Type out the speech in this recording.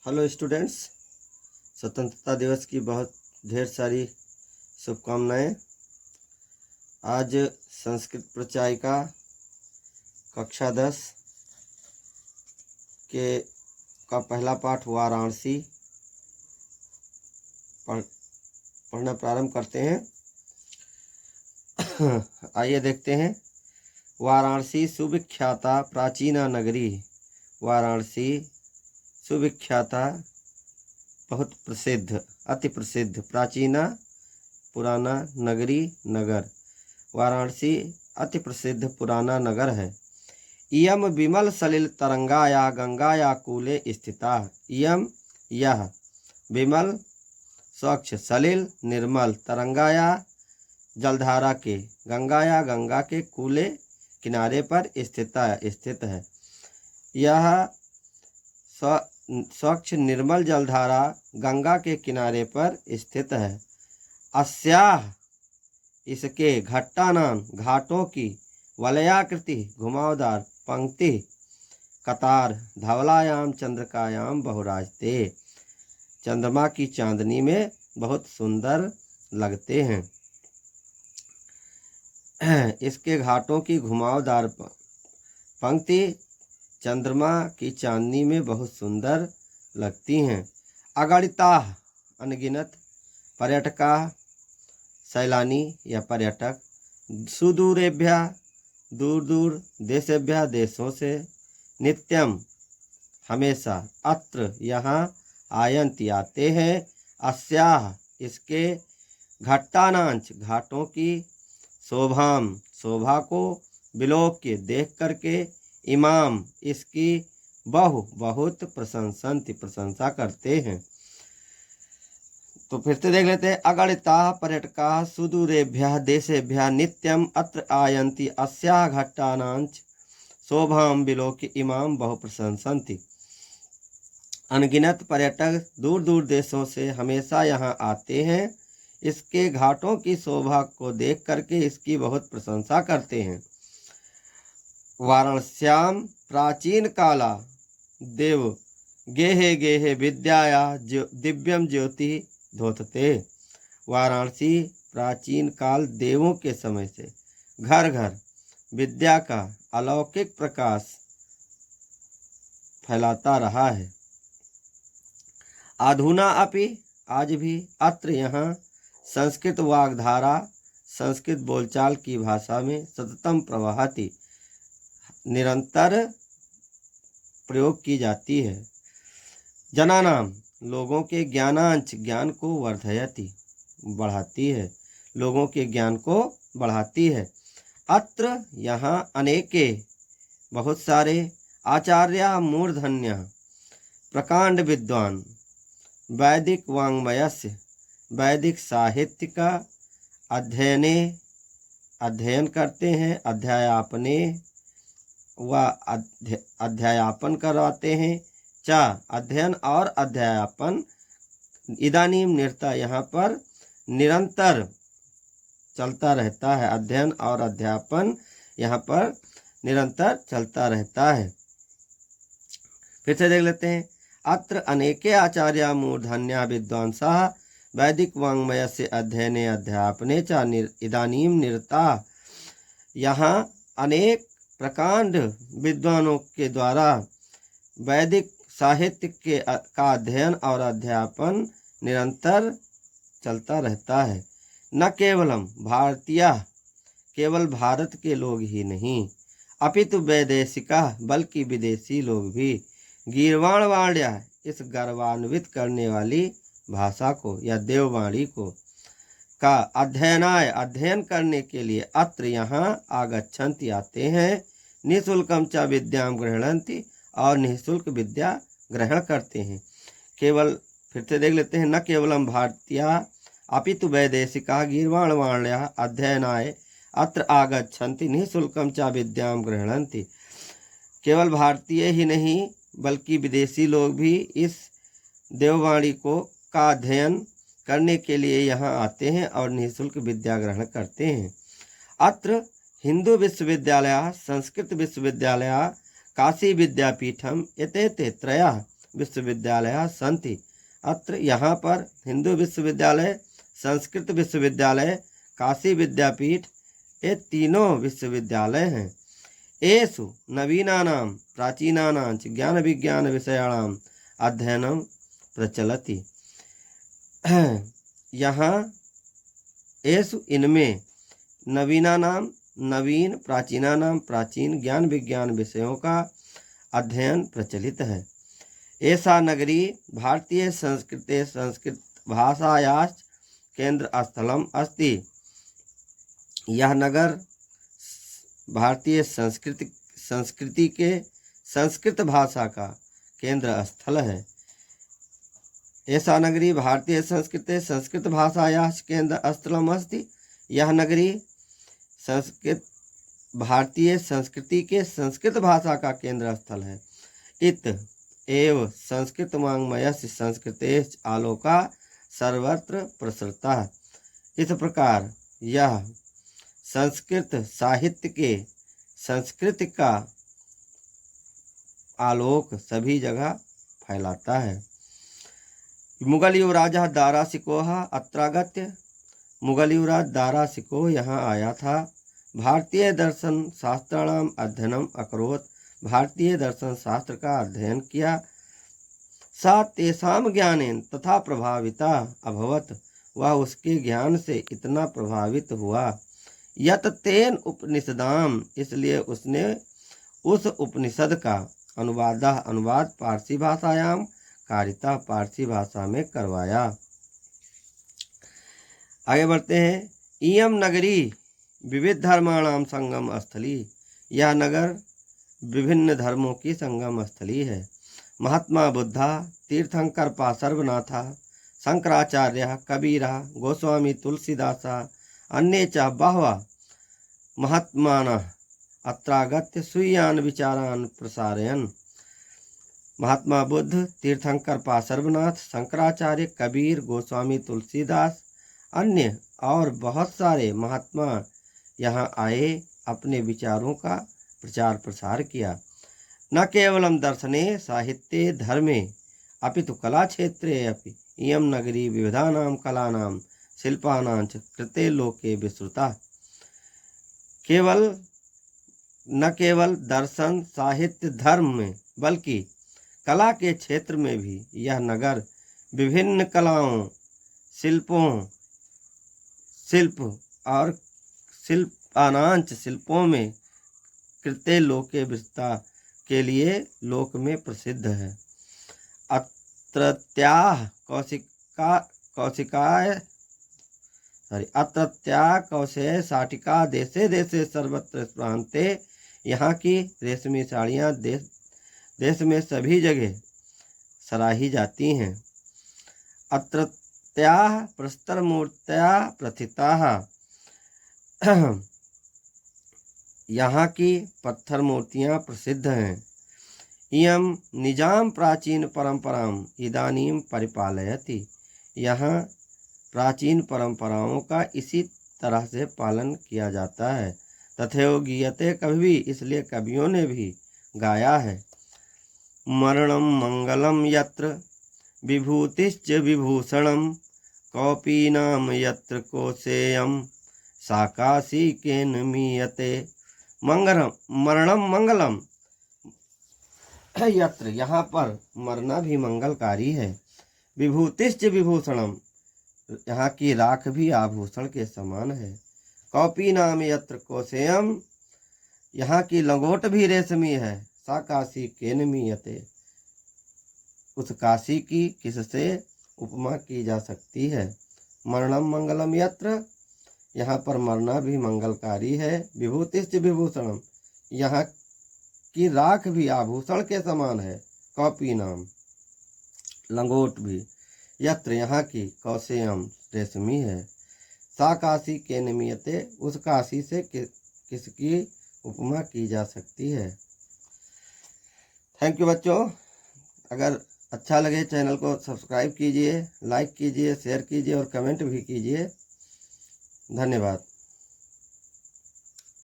Hello students, स्वतंत्रता दिवस की बहुत ढेर सारी शुभकामनाएं। आज संस्कृत प्रचायिका कक्षा 10 के का पहला पाठ वाराणसी पढ़ना प्रारंभ करते हैं। आइए देखते हैं। वाराणसी सुविख्याता प्राचीना नगरी। वाराणसी सुविख्याता बहुत प्रसिद्ध, अति प्रसिद्ध, प्राचीना पुराना, नगरी नगर। वाराणसी अति प्रसिद्ध पुराना नगर है। इयम विमल सलिल तरंगाया गंगाया कूले स्थिता। इयम यह, विमल स्वच्छ, सलिल निर्मल, तरंगाया जलधारा के, गंगाया गंगा के, कूले किनारे पर स्थित है। यह स्वच्छ निर्मल जलधारा गंगा के किनारे पर स्थित है। अस्याह इसके, घट्टानां घाटों की, वलयाकृति घुमावदार पंक्ति, कतार, धवलायाम चंद्रकायाम बहुराजते चंद्रमा की चांदनी में बहुत सुंदर लगते हैं। इसके घाटों की घुमावदार पंक्ति चंद्रमा की चांदनी में बहुत सुंदर लगती हैं। अगणिता अनगिनत, पर्यटका सैलानी या पर्यटक, सुदूरेभ्य दूर दूर, देशेभ्य देशों से, नित्यम हमेशा, अत्र यहाँ, आयन्ति आते हैं, अस्याह इसके, घट्टानांच घाटों की, शोभाम शोभा को, विलोक्य देख करके, इमाम इसकी, बहुत प्रशंसन्ति प्रशंसा करते हैं। तो फिर से देख लेते हैं। अगणिता पर्यटका सुदूरेभ्यः देशेभ्यः नित्यम अत्र आयन्ति अस्याः घट्टानांच शोभाम विलोक्य इमाम बहु प्रशंसन्ति। अनगिनत पर्यटक दूर दूर देशों से हमेशा यहाँ आते हैं। इसके घाटों की शोभा को देख करके इसकी बहुत प्रशंसा करते हैं। वाराणस्याम प्राचीन काला देव गेहे गेहे विद्याया दिव्यम ज्योति धोतते। वाराणसी प्राचीन काल देवों के समय से घर घर विद्या का अलौकिक प्रकाश फैलाता रहा है। अधुना अपि आज भी, अत्र यहाँ, संस्कृत वाग्धारा संस्कृत बोलचाल की भाषा में सततम प्रवहति निरंतर प्रयोग की जाती है। जनानाम लोगों के, ज्ञानांच ज्ञान को, वर्धयति बढ़ाती है, लोगों के ज्ञान को बढ़ाती है। अत्र यहाँ अनेके बहुत सारे, आचार्य मूर्धन्य प्रकांड विद्वान, वैदिक वाङ्मयस्य वैदिक साहित्य का अध्ययन करते हैं, अध्यायापने व अध्यायापन करवाते हैं। चा अध्ययन और अध्यायापन, इदानीम निरता यहाँ पर निरंतर चलता रहता है। अध्ययन और अध्यापन यहाँ पर निरंतर चलता रहता है। फिर से देख लेते हैं। अत्र अनेके आचार्य मूर्धन्या विद्वांसः वैदिक वाङ्मयस्य अध्ययने अध्यापने च इदानीम निरता। यहाँ अनेक प्रकांड विद्वानों के द्वारा वैदिक साहित्य का अध्ययन और अध्यापन निरंतर चलता रहता है। न केवलम भारतीय, केवल भारत के लोग ही नहीं, अपितु वैदेशिका बल्कि विदेशी लोग भी, गीर्वाण वाण्या इस गर्वान्वित करने वाली भाषा को या देववाणी को, का अध्ययनाय अध्ययन करने के लिए, अत्र यहाँ आगच्छन्ति आते हैं, निःशुल्कम च विद्याम गृह्णन्ति और निःशुल्क विद्या ग्रहण करते हैं। केवल, फिर से देख लेते हैं। न केवलम भारतीय अपितु वैदेशिका गीर्वाण वाण्या अध्ययनाय अत्र आगच्छन्ति निःशुल्कम च विद्याम गृह्णन्ति। केवल भारतीय ही नहीं बल्कि विदेशी लोग भी इस देववाणी को का अध्ययन करने के लिए यहाँ आते हैं और निःशुल्क विद्या ग्रहण करते हैं। अत्र हिंदू विश्वविद्यालय, संस्कृत विश्वविद्यालय, काशी विद्यापीठम एते त्रयः विश्वविद्यालयाः सन्ति। अत्र यहाँ पर हिंदू विश्वविद्यालय, संस्कृत विश्वविद्यालय, काशी विद्यापीठ, ये तीनों विश्वविद्यालय हैं। एषु नवीनानां प्राचीनानां च ज्ञान विज्ञान विषयाणाम् अध्ययनं प्रचलति। यहाँ एषु इनमें नवीनानां नवीन, प्राचीनानां प्राचीन, ज्ञान विज्ञान विषयों का अध्ययन प्रचलित है। एषा नगरी भारतीय संस्कृते संस्कृत भाषायाश्च केंद्र स्थलम अस्ति। यह नगर भारतीय संस्कृति के संस्कृत भाषा का केंद्र स्थल है। एषा नगरी भारतीय संस्कृते संस्कृत भाषायाश्च केंद्र स्थलम अस्ति। यह नगरी भारतीय संस्कृति के संस्कृत भाषा का केंद्र स्थल है। इत एव संस्कृत वाङ्मयस्य संस्कृतेश्च आलोका सर्वत्र प्रसृता। इस प्रकार यह संस्कृत साहित्य के संस्कृत का आलोक सभी जगह फैलाता है। मुगल युवराज दारा शिकोह अत्रागत्य। मुगल युवराज दारा शिकोह यहाँ आया था। भारतीय दर्शन शास्त्राणाम अध्ययनम अकरोत्। भारतीय दर्शन शास्त्र का अध्ययन किया। सा तेषाम ज्ञानेन तथा प्रभाविता अभवत। वह उसके ज्ञान से इतना प्रभावित हुआ। यत तेन उपनिषदाम, इसलिए उसने उस उपनिषद का अनुवाद पारसी भाषायाम कारिता, पारसी भाषा में करवाया। आगे बढ़ते हैं। इयम नगरी विविध धर्माणाम संगम स्थली। यह नगर विभिन्न धर्मों की संगम स्थली है। महात्मा बुद्धा, तीर्थंकर पार्श्वनाथा, शंकराचार्य, कबीरा, गोस्वामी तुलसीदासा, अन्ये च बहवः महात्मानः अत्रागत्य स्वीयान् विचारान् प्रसारयन्। महात्मा बुद्ध, तीर्थंकर पार्श्वनाथ, शंकराचार्य, कबीर, गोस्वामी तुलसीदास, अन्य और बहुत सारे महात्मा यहाँ आए, अपने विचारों का प्रचार प्रसार किया। न केवलं दर्शने साहित्ये धर्मे अपितु कला क्षेत्रे अपि इयं नगरी विविधानां कलानां शिल्पानां च कृते लोके विस्तृता। न केवल दर्शन साहित्य धर्म में बल्कि कला के क्षेत्र में भी यह नगर विभिन्न कलाओं, शिल्पों में कृते लोके विस्तृता के लिए लोक में प्रसिद्ध है। अत्रत्याः कौशेय साटिका देशे देशे सर्वत्र प्रांते। यहाँ की रेशमी साड़ियाँ देश में सभी जगह सराही जाती हैं। अत्रत्याः प्रस्तरमूर्तयः प्रथिताः। यहाँ की पत्थर मूर्तियाँ प्रसिद्ध हैं। इयं निजाम प्राचीन परंपराम इदानीम परिपालयति। यहाँ प्राचीन परंपराओं का इसी तरह से पालन किया जाता है। तथैव गीयते कवि, इसलिए कवियों ने भी गाया है। मरणं मंगलम यत्र विभूतिश्च विभूषणं कौपीनाम यत्र कोसेयं सा काशी केन मीयते। मरणम मंगलम यत्र, यहाँ पर मरना भी मंगलकारी है। विभूतिश्च विभूषणम, यहाँ की राख भी आभूषण के समान है। कौपी नाम यत्र कोसेयम, यहाँ की लंगोट भी रेशमी है। सा काशी केन मीयते, उस काशी की किससे उपमा की जा सकती है। मरणम मंगलम यत्र, यहाँ पर मरना भी मंगलकारी है। विभूतिश्च विभूषणम, यहाँ की राख भी आभूषण के समान है। कौपी नाम, लंगोट भी, यत्र, यहाँ की, कौशेयम, रेशमी है। सा काशी के निमियते, उस काशी से किसकी उपमा की जा सकती है। थैंक यू बच्चों। अगर अच्छा लगे चैनल को सब्सक्राइब कीजिए, लाइक कीजिए, शेयर कीजिए और कमेंट भी कीजिए। धन्यवाद।